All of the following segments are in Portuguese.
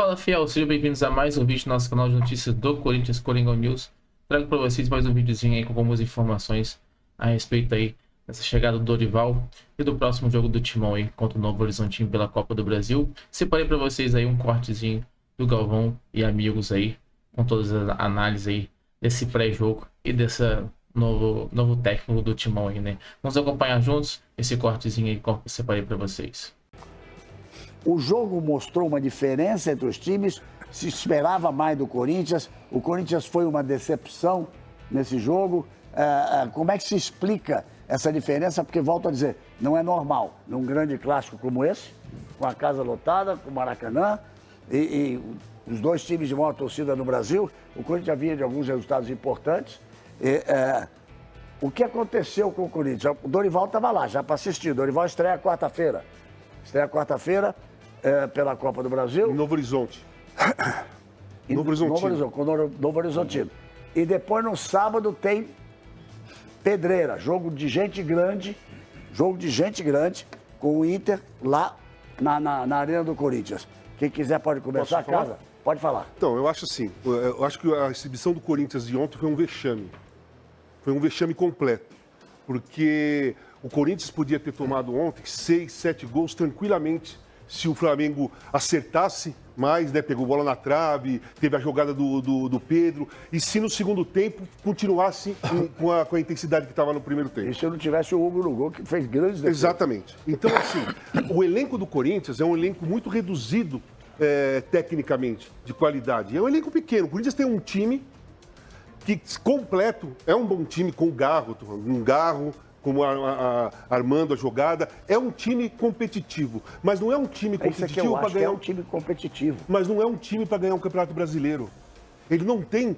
Fala, fiel, sejam bem-vindos a mais um vídeo do nosso canal de notícias do Corinthians, Coringão News. Trago para vocês mais um videozinho aí com algumas informações a respeito aí dessa chegada do Dorival e do próximo jogo do Timão aí contra o Novo Horizontino pela Copa do Brasil. Separei para vocês aí um cortezinho do Galvão e amigos aí, com todas as análises aí desse pré-jogo e desse novo técnico do Timão aí, né? Vamos acompanhar juntos esse cortezinho aí que eu separei para vocês. O jogo mostrou uma diferença entre os times, se esperava mais do Corinthians, o Corinthians foi uma decepção nesse jogo. Como é que se explica essa diferença? Porque, volto a dizer, não é normal, num grande clássico como esse, com a casa lotada, com o Maracanã, e os dois times de maior torcida no Brasil, o Corinthians vinha de alguns resultados importantes. O que aconteceu com o Corinthians? O Dorival estava lá, já para assistir. O Dorival estreia quarta-feira. Pela Copa do Brasil. Em Novo Horizonte. Novo Horizontino. E depois, no sábado, tem Pedreira, jogo de gente grande, com o Inter lá na Arena do Corinthians. Quem quiser pode começar a casa. Pode falar. Então, eu acho assim, eu acho que a exibição do Corinthians de ontem foi um vexame. Foi um vexame completo. Porque o Corinthians podia ter tomado ontem 6, 7 gols tranquilamente se o Flamengo acertasse mais, né? Pegou bola na trave, teve a jogada do Pedro, e se no segundo tempo continuasse com a intensidade que estava no primeiro tempo. E se não tivesse o Hugo no gol, que fez grandes defesas. Exatamente. Então, assim, o elenco do Corinthians é um elenco muito reduzido tecnicamente, de qualidade. É um elenco pequeno. O Corinthians tem um time que completo, é um bom time com o Garro, como armando a jogada. É um time competitivo, mas não é um time competitivo para ganhar. É um time competitivo. Mas não é um time para ganhar um Campeonato Brasileiro. Ele não tem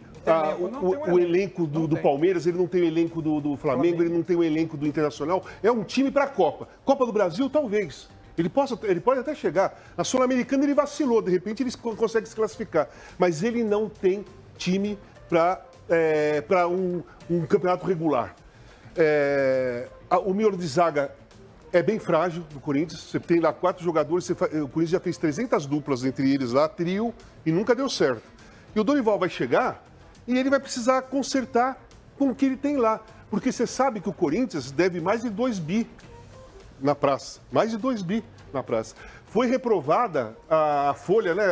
o elenco do Palmeiras, ele não tem o elenco do Flamengo, ele não tem o elenco do Internacional. É um time para a Copa. Copa do Brasil, talvez. Ele pode até chegar. Na Sul-Americana ele vacilou, de repente ele consegue se classificar. Mas ele não tem time para um campeonato regular. O miolo de zaga é bem frágil do Corinthians. Você tem lá 4 jogadores, o Corinthians já fez 300 duplas entre eles lá, trio, e nunca deu certo. E o Dorival vai chegar e ele vai precisar consertar com o que ele tem lá. Porque você sabe que o Corinthians deve mais de 2 bi na praça. Mais de 2 bi na praça. Foi reprovada a folha, né,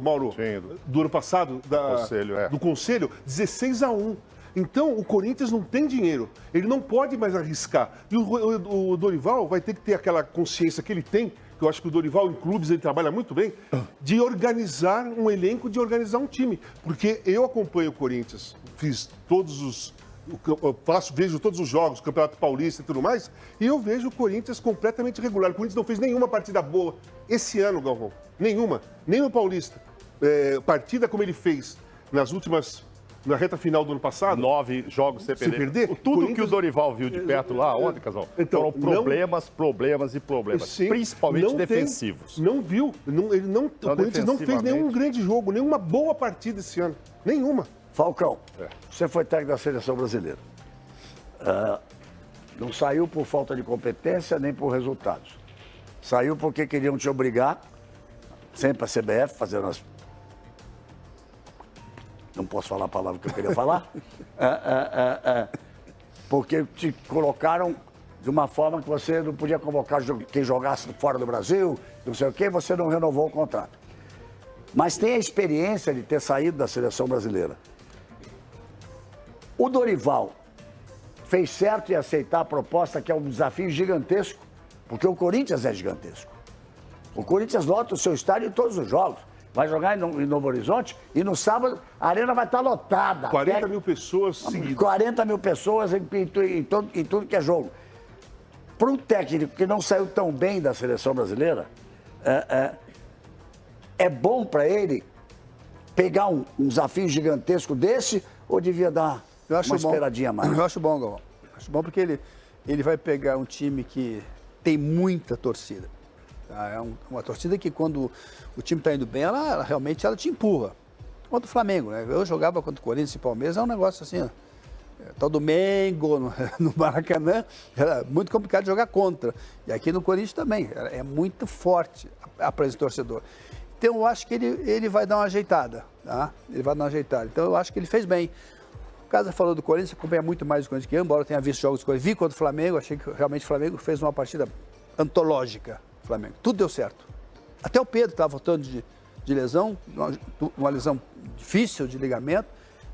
Mauro? Sim, do ano passado, do Conselho, 16-1. Então, o Corinthians não tem dinheiro, ele não pode mais arriscar. E o Dorival vai ter que ter aquela consciência que ele tem, que eu acho que o Dorival em clubes ele trabalha muito bem, de organizar um elenco, de organizar um time. Porque eu acompanho o Corinthians, vejo todos os jogos, Campeonato Paulista e tudo mais, e eu vejo o Corinthians completamente regular. O Corinthians não fez nenhuma partida boa esse ano, Galvão. Nenhuma. Nem no Paulista. Partida como ele fez na reta final do ano passado. 9 jogos sem perder. Tudo que o Dorival viu de perto lá ontem, Casal, foram problemas e problemas. Sim, principalmente defensivos. O Corinthians não fez nenhum grande jogo, nenhuma boa partida esse ano. Nenhuma. Falcão, você foi técnico da Seleção Brasileira. Não saiu por falta de competência nem por resultados. Saiu porque queriam te obrigar, sempre a CBF, fazendo as... Não posso falar a palavra que eu queria falar. Porque te colocaram de uma forma que você não podia convocar quem jogasse fora do Brasil, não sei o quê, você não renovou o contrato. Mas tem a experiência de ter saído da Seleção Brasileira. O Dorival fez certo em aceitar a proposta, que é um desafio gigantesco, porque o Corinthians é gigantesco. O Corinthians lota o seu estádio em todos os jogos. Vai jogar em Novo Horizonte e no sábado a arena vai estar lotada. 40 mil pessoas seguidas. 40 mil pessoas em tudo que é jogo. Para um técnico que não saiu tão bem da Seleção Brasileira, é bom para ele pegar um desafio gigantesco desse ou devia dar uma esperadinha mais? Eu acho bom, Galvão. Acho bom porque ele vai pegar um time que tem muita torcida. É uma torcida que quando o time está indo bem, ela realmente te empurra. Contra o Flamengo, né? Eu jogava contra o Corinthians e Palmeiras, é um negócio assim, tal do Mengo no Maracanã, era muito complicado de jogar contra. E aqui no Corinthians também, é muito forte a presença do torcedor. Então, eu acho que ele vai dar uma ajeitada, tá? Ele vai dar uma ajeitada. Então, eu acho que ele fez bem. O Casa falou do Corinthians, acompanha muito mais o Corinthians que eu, embora eu tenha visto jogos do Corinthians. Vi contra o Flamengo, achei que realmente o Flamengo fez uma partida antológica. Flamengo. Tudo deu certo. Até o Pedro estava voltando de lesão, uma lesão difícil de ligamento,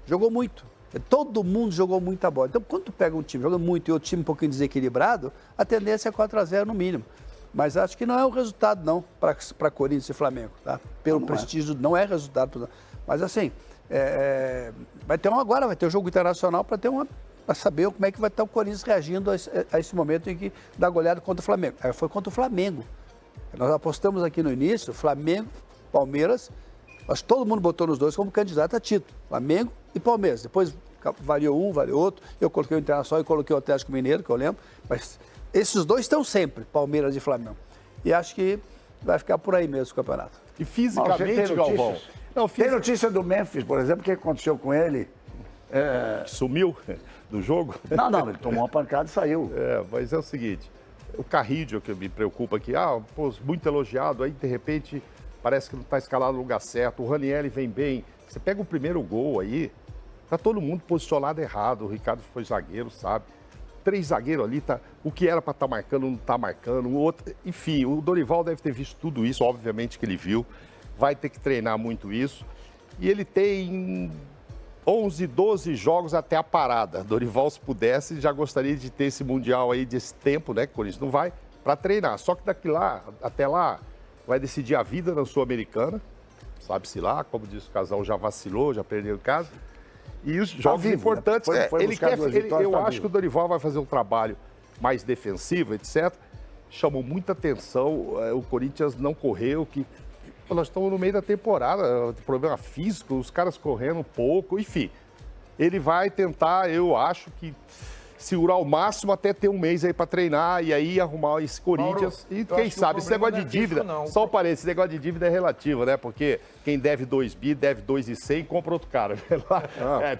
jogou muito. Todo mundo jogou muita bola. Então, quando tu pega um time jogando muito e outro time um pouquinho desequilibrado, a tendência é 4-0 no mínimo. Mas acho que não é o resultado, não, para Corinthians e Flamengo, tá? Pelo prestígio, não é resultado. Mas, assim, vai ter o jogo internacional para saber como é que vai estar o Corinthians reagindo a esse momento em que dá goleada contra o Flamengo. Foi contra o Flamengo. Nós apostamos aqui no início, Flamengo, Palmeiras, mas todo mundo botou nos dois como candidato a título. Flamengo e Palmeiras. Depois variou um, variou outro. Eu coloquei o Internacional e coloquei o Atlético Mineiro, que eu lembro. Mas esses dois estão sempre, Palmeiras e Flamengo. E acho que vai ficar por aí mesmo o campeonato. E fisicamente, Galvão? Tem notícia do Memphis, por exemplo, o que aconteceu com ele? Sumiu do jogo? Não, ele tomou uma pancada e saiu. Mas é o seguinte, o Carrillo, que me preocupa aqui, muito elogiado, aí de repente parece que não está escalado no lugar certo, o Ranieri vem bem, você pega o primeiro gol aí, tá todo mundo posicionado errado, o Ricardo foi zagueiro, sabe? 3 zagueiros ali, o que era para estar marcando, não está marcando, o outro, enfim, o Dorival deve ter visto tudo isso, obviamente que ele viu, vai ter que treinar muito isso, e ele tem 11, 12 jogos até a parada. Dorival, se pudesse, já gostaria de ter esse Mundial aí, desse tempo, né, que o Corinthians não vai, para treinar. Só que até lá, vai decidir a vida na Sul-Americana, sabe-se lá, como disse o Casal, já vacilou, já perdeu o caso. E os jogos importantes, né? Eu acho que o Dorival vai fazer um trabalho mais defensivo, etc. Chamou muita atenção, o Corinthians não correu, nós estamos no meio da temporada, problema físico, os caras correndo um pouco, enfim. Ele vai tentar, eu acho que, segurar o máximo até ter um mês aí para treinar e aí arrumar esse Corinthians. Mauro, e quem sabe, esse negócio de dívida, só o parênteses, esse negócio de dívida é relativo, né? Porque quem deve 2 bi, deve 2,100, compra outro cara.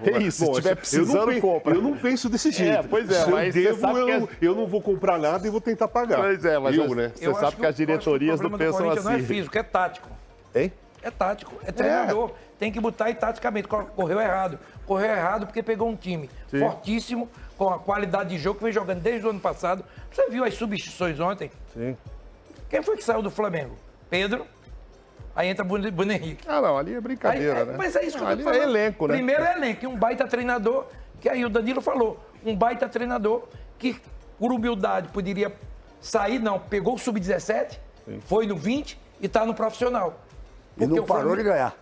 Tem isso, se estiver precisando, compra. Eu não penso desse jeito. Pois é, se mas eu devo, eu não vou comprar nada e vou tentar pagar. Pois é, mas você sabe que as diretorias não pensam assim. Não é físico, é tático. Hein? É tático, é treinador. Tem que botar aí taticamente. Correu errado. Correu errado porque pegou um time fortíssimo, com a qualidade de jogo que vem jogando desde o ano passado. Você viu as substituições ontem? Sim. Quem foi que saiu do Flamengo? Pedro. Aí entra Bruno Henrique. Não, ali é brincadeira, né? Mas é isso que eu tô ali falando. É elenco, né? Primeiro é elenco, e um baita treinador, que aí o Danilo falou, um baita treinador que, por humildade, poderia sair, não, pegou o Sub-17, foi no 20 e tá no profissional. E não parou de ganhar.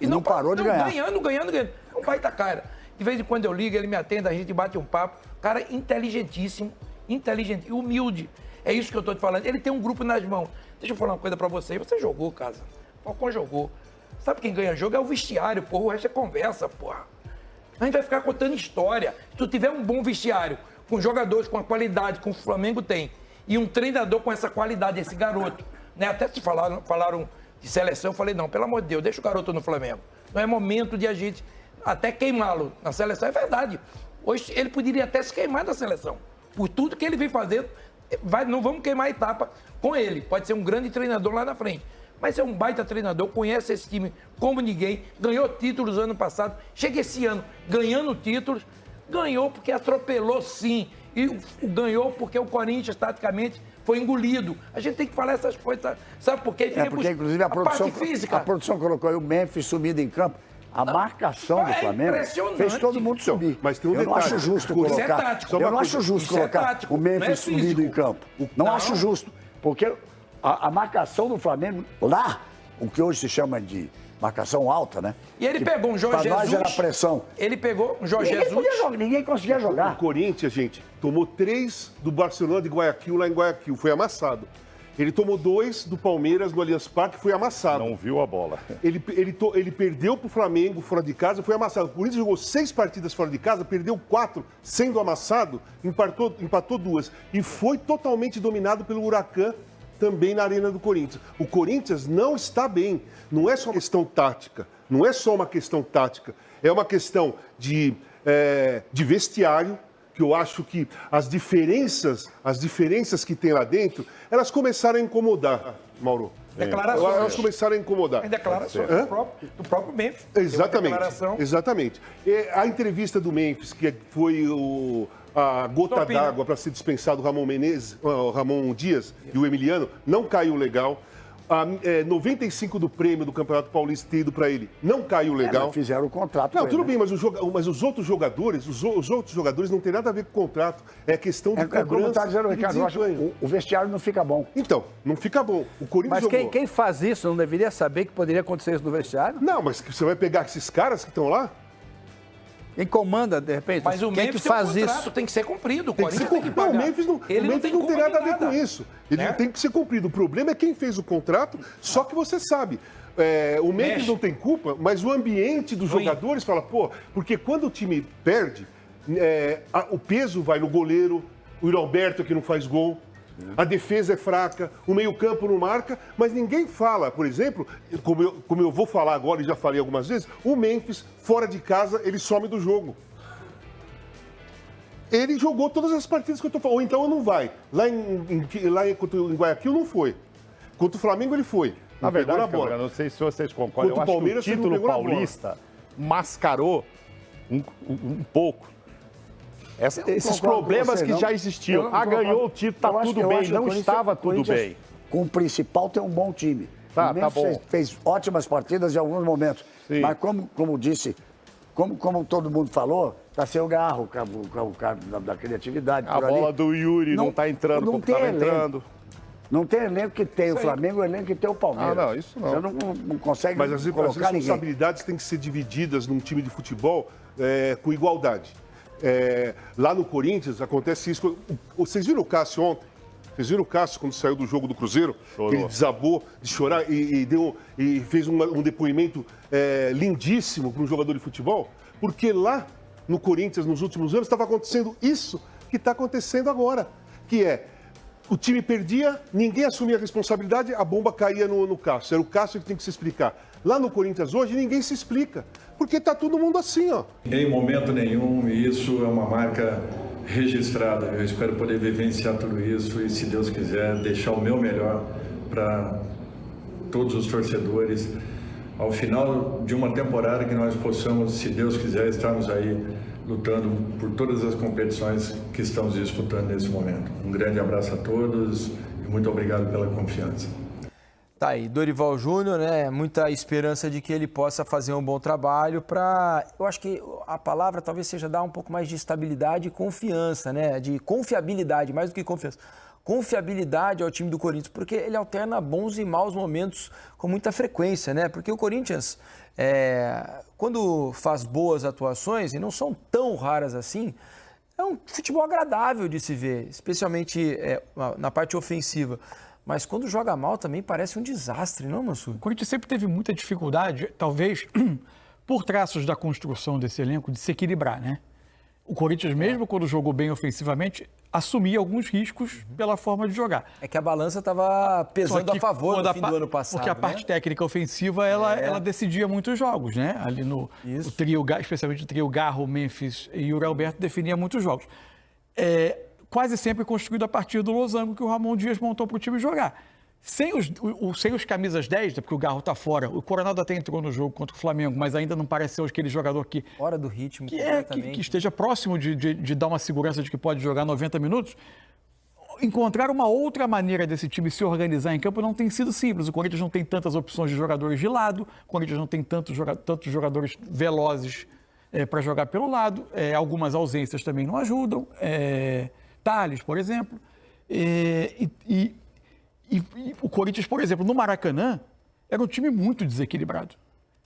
E não parou de ganhar. Ganhando. É um baita cara. De vez em quando eu ligo, ele me atende, a gente bate um papo. Cara inteligentíssimo, inteligente e humilde. É isso que eu tô te falando. Ele tem um grupo nas mãos. Deixa eu falar uma coisa pra você. Você jogou, Casa. Falcão jogou. Sabe quem ganha jogo? É o vestiário, porra. O resto é conversa, porra. A gente vai ficar contando história. Se tu tiver um bom vestiário, com jogadores com a qualidade que o Flamengo tem, e um treinador com essa qualidade, esse garoto, né? Até se falaram de seleção, eu falei, não, pelo amor de Deus, deixa o garoto no Flamengo. Não é momento de a gente até queimá-lo na seleção. É verdade. Hoje ele poderia até se queimar da seleção. Por tudo que ele vem fazendo, não vamos queimar a etapa com ele. Pode ser um grande treinador lá na frente. Mas é um baita treinador, conhece esse time como ninguém, ganhou títulos ano passado, chega esse ano ganhando títulos, ganhou porque atropelou sim, e ganhou porque o Corinthians, taticamente, foi engolido. A gente tem que falar essas coisas, sabe por quê? Porque, inclusive, a produção colocou aí o Memphis sumido em campo. A marcação do Flamengo fez todo mundo subir. Mas tem um eu não acho justo colocar. Eu não acho justo colocar o Memphis sumido em campo. Não acho justo. Porque a marcação do Flamengo, lá, o que hoje se chama de marcação alta, né? E ele pegou um Jorge Jesus. Para nós era pressão. Ele pegou um Jorge Jesus. Ninguém conseguia jogar. O Corinthians, gente, tomou 3 do Barcelona de Guayaquil lá em Guayaquil. Foi amassado. Ele tomou 2 do Palmeiras no Allianz Parque, foi amassado. Não viu a bola. Ele perdeu para o Flamengo fora de casa, foi amassado. O Corinthians jogou 6 partidas fora de casa, perdeu 4 sendo amassado, empatou 2. E foi totalmente dominado pelo Huracan também na arena do Corinthians. O Corinthians não está bem. Não é só uma questão tática. Não é só uma questão tática. É uma questão de vestiário, que eu acho que as diferenças que tem lá dentro, elas começaram a incomodar. Mauro. Declarações. Elas começaram a incomodar. Em declarações do próprio Memphis. Exatamente. Exatamente. A entrevista do Memphis, que foi a gota d'água para ser dispensado o Ramon Dias e o Emiliano, não caiu legal. 95 do prêmio do Campeonato Paulista ter ido para ele não caiu legal. Mas fizeram o contrato. Não, com tudo ele, bem, mas os outros jogadores, não tem nada a ver com o contrato. É questão de cobrança. Como está dizendo o e Ricardo, eu acho que o vestiário não fica bom. Então, não fica bom. O Corinthians Mas jogou. quem faz isso não deveria saber que poderia acontecer isso no vestiário? Não, mas você vai pegar esses caras que estão lá? Quem comanda, de repente? Mas o quem Memphis que faz tem um contrato, isso? tem que ser cumprido. O Tem que ser Corinthians tem que cumprido. pagar. Não, o Memphis não, Ele não tem não tem culpa nada a de ver com isso. Ele né? tem que ser cumprido. O problema é quem fez o contrato, só que você sabe. O Memphis Mexe. não tem culpa, mas o ambiente dos jogadores fala, pô, porque quando o time perde, o peso vai no goleiro, o Yuri Alberto que não faz gol, a defesa é fraca, o meio-campo não marca, mas ninguém fala, por exemplo, como eu vou falar agora e já falei algumas vezes, o Memphis, fora de casa, ele some do jogo. Ele jogou todas as partidas que eu tô falando, ou então não vai. Lá em Guayaquil não foi. Contra o Flamengo ele foi. Na verdade, pegou na bola. Câmara, não sei se vocês concordam, Contra o eu acho Palmeiras, que o ele não título pegou na bola. paulista mascarou um pouco esses concordo com problemas você, que não. já existiam. Eu não ganhou concordo. o título, tá Eu acho tudo que- eu bem, acho que não o Corinthians- estava o tudo Corinthians, bem. Com o principal, tem um bom time. Tá O Memphis bom. fez ótimas partidas em alguns momentos. Sim. Mas como disse, como todo mundo falou, está sem o Garro, o cara da criatividade. A por ali. bola do Yuri não está entrando não como tem estava elenco. entrando. Não tem elenco que tem o Flamengo, o elenco que tem o Palmeiras. Ah, não, isso não. Você não consegue Mas as colocar ninguém. responsabilidades têm que ser divididas num time de futebol com igualdade. Lá no Corinthians acontece isso. Vocês viram o Cássio ontem? Vocês viram o Cássio quando saiu do jogo do Cruzeiro? Chorou. Que ele desabou de chorar e fez um depoimento lindíssimo para um jogador de futebol? Porque lá no Corinthians, nos últimos anos, estava acontecendo isso que está acontecendo agora. Que é, o time perdia, ninguém assumia a responsabilidade, a bomba caía no Cássio. Era o Cássio que tem que se explicar. Lá no Corinthians hoje, ninguém se explica. Porque está todo mundo assim, ó. Em momento nenhum, e isso é uma marca registrada. Eu espero poder vivenciar tudo isso e, se Deus quiser, deixar o meu melhor para todos os torcedores. Ao final de uma temporada que nós possamos, se Deus quiser, estarmos aí lutando por todas as competições que estamos disputando nesse momento. Um grande abraço a todos e muito obrigado pela confiança. Tá aí, Dorival Júnior, né? Muita esperança de que ele possa fazer um bom trabalho para... Eu acho que a palavra talvez seja dar um pouco mais de estabilidade e confiança, né? De confiabilidade, mais do que confiança. Confiabilidade ao time do Corinthians, porque ele alterna bons e maus momentos com muita frequência, né? Porque o Corinthians, quando faz boas atuações, e não são tão raras assim, é um futebol agradável de se ver, especialmente na parte ofensiva. Mas quando joga mal também parece um desastre, não, Mansur? O Corinthians sempre teve muita dificuldade, talvez, por traços da construção desse elenco, de se equilibrar, né? O Corinthians, mesmo quando jogou bem ofensivamente, assumia alguns riscos pela forma de jogar. É que a balança estava pesando a favor no fim do ano passado, porque a parte técnica ofensiva, ela decidia muitos jogos, né? Ali no o trio, especialmente o trio Garro, Memphis e Yuri Alberto, definia muitos jogos. Quase sempre construído a partir do losango que o Ramon Dias montou para o time jogar. Sem os camisas 10, porque o Garro está fora, o Coronado até entrou no jogo contra o Flamengo, mas ainda não parece ser aquele jogador que... Fora do ritmo, que esteja próximo de dar uma segurança de que pode jogar 90 minutos. Encontrar uma outra maneira desse time se organizar em campo não tem sido simples. O Corinthians não tem tantas opções de jogadores de lado, o Corinthians não tem tantos jogadores velozes para jogar pelo lado, algumas ausências também não ajudam, Thales, por exemplo, e o Corinthians, por exemplo, no Maracanã, era um time muito desequilibrado.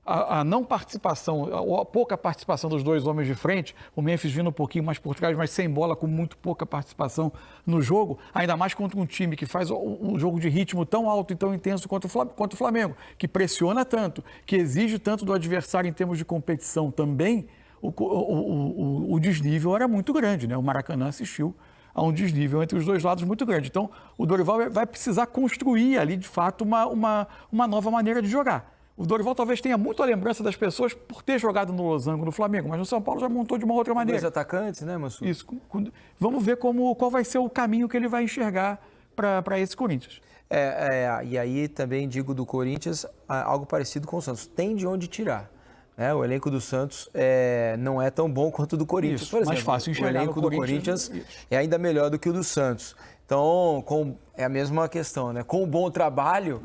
A não participação, a pouca participação dos dois homens de frente, o Memphis vindo um pouquinho mais por trás, mas sem bola, com muito pouca participação no jogo, ainda mais contra um time que faz um jogo de ritmo tão alto e tão intenso quanto o Flamengo, que pressiona tanto, que exige tanto do adversário em termos de competição também, o desnível era muito grande, né? O Maracanã assistiu a um desnível entre os dois lados muito grande. Então, o Dorival vai precisar construir ali, de fato, uma nova maneira de jogar. O Dorival talvez tenha muito a lembrança das pessoas por ter jogado no losango, no Flamengo, mas no São Paulo já montou de uma outra maneira. Dois atacantes, né, Mansur? Isso. Vamos ver qual vai ser o caminho que ele vai enxergar para esse Corinthians. E aí também digo do Corinthians algo parecido com o Santos. Tem de onde tirar. O elenco do Santos não é tão bom quanto o do Corinthians. Isso, por exemplo, mais fácil enxergar. O elenco do Corinthians é ainda melhor do que o do Santos. Então, é a mesma questão, né? Com um bom trabalho,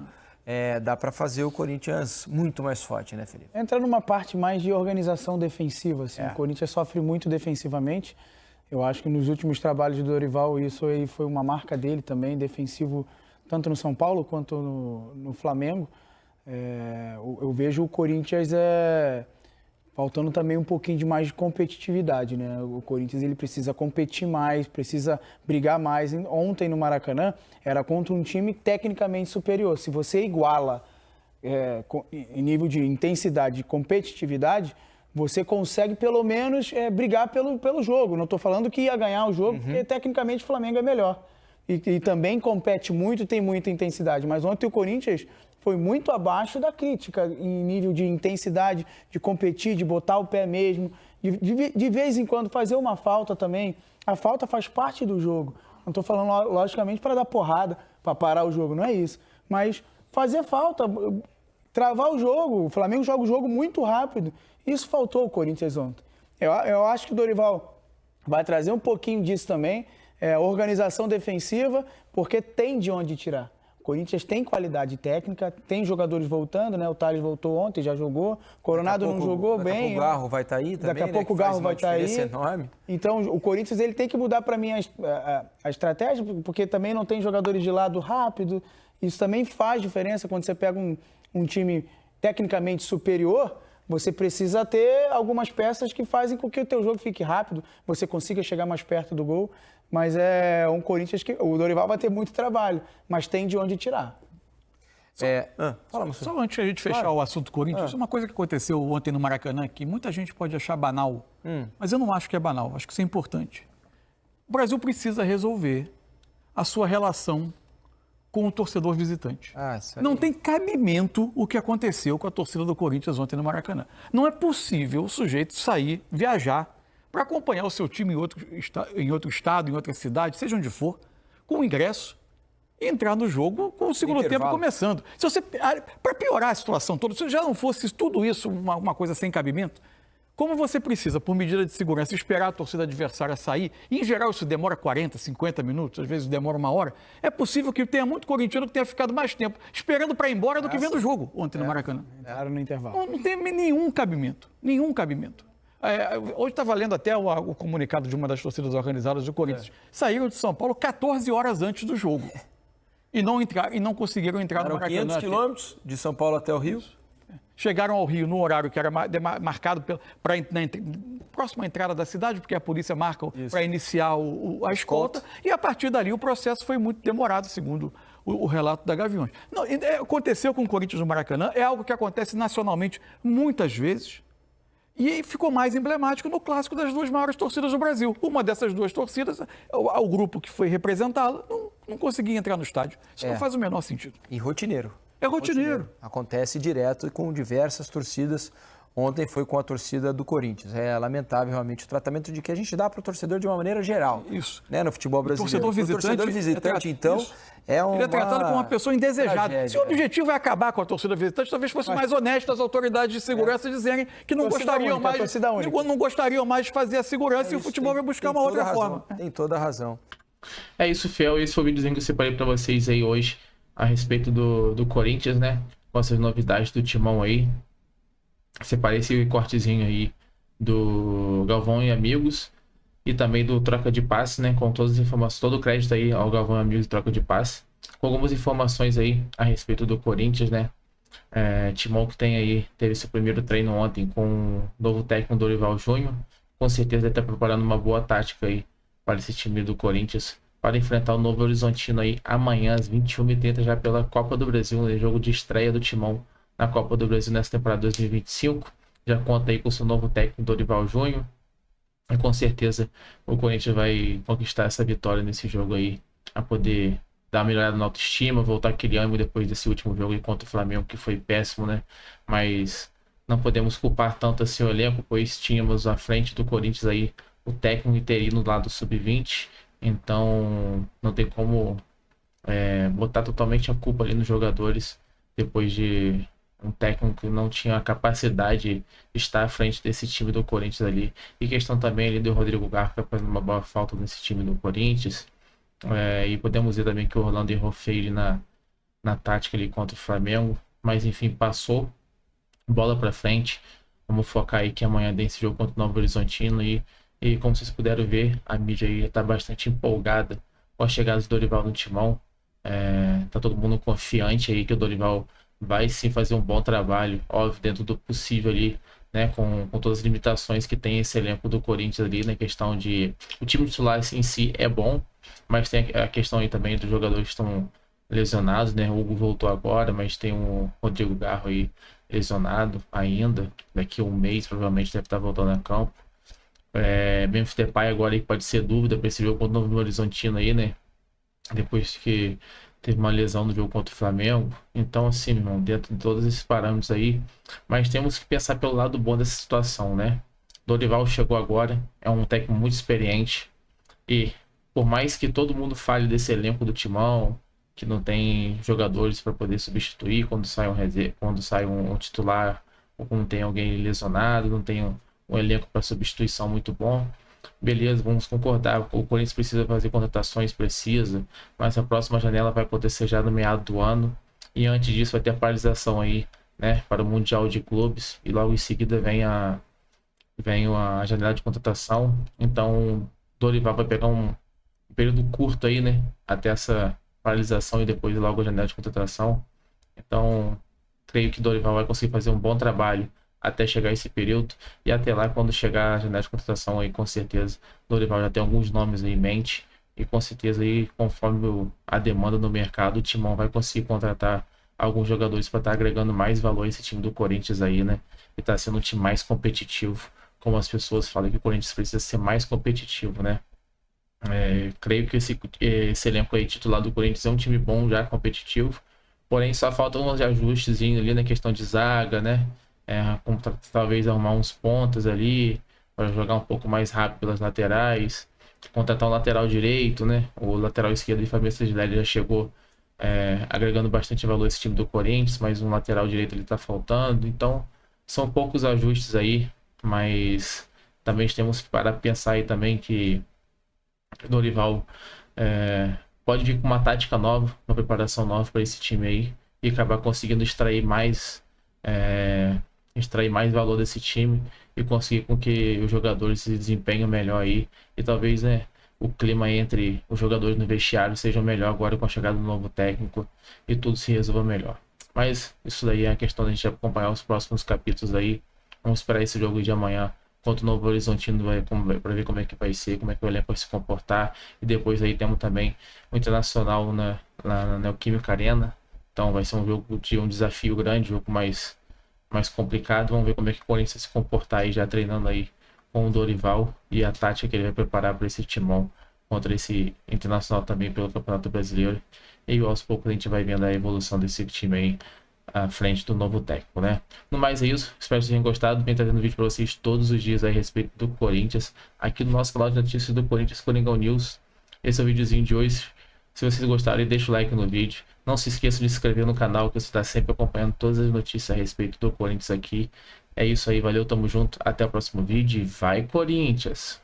dá para fazer o Corinthians muito mais forte, né, Felipe? Entra numa parte mais de organização defensiva. Assim. O Corinthians sofre muito defensivamente. Eu acho que nos últimos trabalhos do Dorival, isso aí foi uma marca dele também, defensivo, tanto no São Paulo quanto no Flamengo. Eu vejo o Corinthians faltando também um pouquinho de mais de competitividade, né? O Corinthians ele precisa competir mais, precisa brigar mais. Ontem no Maracanã era contra um time tecnicamente superior. Se você iguala em nível de intensidade e competitividade, você consegue pelo menos brigar pelo jogo. Não estou falando que ia ganhar o jogo, porque tecnicamente o Flamengo é melhor. E também compete muito, tem muita intensidade. Mas ontem o Corinthians foi muito abaixo da crítica em nível de intensidade, de competir, de botar o pé mesmo, de vez em quando fazer uma falta também. A falta faz parte do jogo. Não estou falando, logicamente, para dar porrada, para parar o jogo, não é isso. Mas fazer falta, travar o jogo. O Flamengo joga o jogo muito rápido. Isso faltou ao Corinthians ontem. Eu acho que o Dorival vai trazer um pouquinho disso também. Organização defensiva, porque tem de onde tirar. O Corinthians tem qualidade técnica, tem jogadores voltando, né? O Thales voltou ontem, já jogou. Coronado não jogou bem. Daqui a pouco o Garro vai estar aí também, daqui a pouco o Garro vai estar aí. Enorme. Então, o Corinthians ele tem que mudar para mim a estratégia, porque também não tem jogadores de lado rápido. Isso também faz diferença quando você pega um time tecnicamente superior. Você precisa ter algumas peças que fazem com que o teu jogo fique rápido, você consiga chegar mais perto do gol. Mas é um Corinthians que o Dorival vai ter muito trabalho, mas tem de onde tirar. Só antes de a gente fechar o assunto Corinthians, uma coisa que aconteceu ontem no Maracanã, que muita gente pode achar banal, mas eu não acho que é banal, acho que isso é importante. O Brasil precisa resolver a sua relação com o torcedor visitante. Não tem cabimento o que aconteceu com a torcida do Corinthians ontem no Maracanã. Não é possível o sujeito sair, viajar, para acompanhar o seu time em outro estado, em outra cidade, seja onde for, com ingresso, e entrar no jogo com o segundo tempo começando. Para piorar a situação toda, se já não fosse tudo isso uma coisa sem cabimento, como você precisa, por medida de segurança, esperar a torcida adversária sair, e em geral isso demora 40, 50 minutos, às vezes demora 1 hora, é possível que tenha muito corintiano que tenha ficado mais tempo esperando para ir embora do que vendo o jogo ontem no Maracanã. Entraram no intervalo. Não tem nenhum cabimento. Hoje estava lendo até o comunicado de uma das torcidas organizadas do Corinthians. Saíram de São Paulo 14 horas antes do jogo. E não conseguiram entrar no Maracanã. 500 quilômetros de São Paulo até o Rio. Chegaram ao Rio no horário que era marcado para próxima entrada da cidade, porque a polícia marca para iniciar a escolta. E a partir dali o processo foi muito demorado, segundo o relato da Gaviões. Aconteceu com o Corinthians no Maracanã, é algo que acontece nacionalmente muitas vezes. E ficou mais emblemático no clássico das duas maiores torcidas do Brasil. Uma dessas duas torcidas, o grupo que foi representá-la, não conseguia entrar no estádio. Isso não faz o menor sentido. E rotineiro. É rotineiro. Acontece direto com diversas torcidas. Ontem foi com a torcida do Corinthians. É lamentável realmente o tratamento de que a gente dá para o torcedor de uma maneira geral. Isso. Né, no futebol brasileiro. O torcedor visitante então, ele é tratado como uma pessoa indesejada. Tragédia. Se o objetivo é acabar com a torcida visitante, talvez fosse mais honesto as autoridades de segurança dizerem que não gostariam mais de fazer a segurança e o futebol vai buscar uma outra forma. Tem toda a razão. É isso, Fiel. Esse foi o videozinho que eu separei para vocês aí hoje a respeito do Corinthians, né? Com essas novidades do Timão aí. Separei esse cortezinho aí do Galvão e Amigos e também do Troca de Passe, né? Com todas as informações, todo o crédito aí ao Galvão e Amigos e Troca de Passe. Com algumas informações aí a respeito do Corinthians, né? Timão que teve seu primeiro treino ontem com o novo técnico Dorival Júnior. Com certeza ele está preparando uma boa tática aí para esse time do Corinthians, para enfrentar o Novo Horizontino aí amanhã às 21h30 já pela Copa do Brasil, né? Jogo de estreia do Timão na Copa do Brasil nessa temporada 2025. Já conta aí com o seu novo técnico Dorival Júnior. E com certeza o Corinthians vai conquistar essa vitória nesse jogo aí, a poder dar uma melhorada na autoestima, voltar aquele ânimo depois desse último jogo aí contra o Flamengo, que foi péssimo, né? Mas não podemos culpar tanto assim o elenco, pois tínhamos à frente do Corinthians aí o técnico interino lá do Sub-20. Então não tem como botar totalmente a culpa ali nos jogadores depois de um técnico que não tinha a capacidade de estar à frente desse time do Corinthians ali. E questão também ali do Rodrigo Garca fazendo uma boa falta nesse time do Corinthians. E podemos ver também que o Orlando errou feio na tática ali contra o Flamengo. Mas enfim, passou. Bola pra frente. Vamos focar aí que amanhã tem esse jogo contra o Novo Horizontino. E como vocês puderam ver, a mídia aí está bastante empolgada com a chegada do Dorival no timão. Tá todo mundo confiante aí que o Dorival vai sim fazer um bom trabalho, óbvio, dentro do possível ali, né, com todas as limitações que tem esse elenco do Corinthians ali, na questão de... O time titular em si é bom, mas tem a questão aí também dos jogadores que estão lesionados, né? O Hugo voltou agora, mas tem o Rodrigo Garro aí lesionado ainda, daqui a um mês provavelmente deve estar voltando a campo. Memphis Depay agora aí pode ser dúvida para esse jogo contra o Novo Horizontino aí, né? Depois que teve uma lesão no jogo contra o Flamengo. Então, assim, meu irmão, dentro de todos esses parâmetros aí, mas temos que pensar pelo lado bom dessa situação, né? Dorival chegou agora, é um técnico muito experiente e por mais que todo mundo fale desse elenco do Timão, que não tem jogadores para poder substituir quando sai um titular ou quando tem alguém lesionado, não tem um elenco para substituição muito bom. Beleza, vamos concordar. O Corinthians precisa fazer contratações precisas, mas a próxima janela vai acontecer já no meado do ano. E antes disso vai ter a paralisação aí, né, para o Mundial de Clubes. E logo em seguida vem a janela de contratação. Então, Dorival vai pegar um período curto aí, né, até essa paralisação e depois logo a janela de contratação. Então, creio que Dorival vai conseguir fazer um bom trabalho até chegar esse período, e até lá, quando chegar a janela de contratação aí, com certeza Dorival já tem alguns nomes aí em mente, e com certeza aí, conforme a demanda no mercado, o Timão vai conseguir contratar alguns jogadores para estar agregando mais valor a esse time do Corinthians aí, né, e tá sendo um time mais competitivo, como as pessoas falam que o Corinthians precisa ser mais competitivo, né. Creio que esse elenco aí titular do Corinthians é um time bom, já competitivo, porém só faltam uns ajustes ali na questão de zaga, né. Talvez arrumar uns pontas ali para jogar um pouco mais rápido pelas laterais, contratar um lateral direito, né? O lateral esquerdo de Fabinho Gileri já chegou agregando bastante valor a esse time do Corinthians, mas um lateral direito ele está faltando. Então são poucos ajustes aí, mas também temos que parar para pensar aí também que o Dorival pode vir com uma tática nova, uma preparação nova para esse time aí e acabar conseguindo extrair mais valor desse time e conseguir com que os jogadores se desempenhem melhor aí, e talvez, né, o clima entre os jogadores no vestiário seja melhor agora com a chegada do novo técnico e tudo se resolva melhor. Mas isso daí é a questão da gente acompanhar os próximos capítulos aí. Vamos esperar esse jogo de amanhã contra o Novo Horizontino para ver como é que vai ser, como é que o elenco vai se comportar, e depois aí temos também o Internacional na Neoquímica Arena. Então vai ser um jogo de um desafio grande, um jogo mais complicado. Vamos ver como é que o Corinthians vai se comportar aí, já treinando aí com o Dorival e a tática que ele vai preparar para esse timão contra esse Internacional também pelo Campeonato Brasileiro. E aos poucos a gente vai vendo a evolução desse time aí à frente do novo técnico, né? No mais é isso, espero que vocês tenham gostado. Venho trazendo vídeo para vocês todos os dias aí a respeito do Corinthians, aqui no nosso canal de notícias do Corinthians, Coringão News. Esse é o videozinho de hoje. Se vocês gostaram, deixa o like no vídeo. Não se esqueça de se inscrever no canal, que você está sempre acompanhando todas as notícias a respeito do Corinthians aqui. É isso aí, valeu, tamo junto. Até o próximo vídeo e vai Corinthians!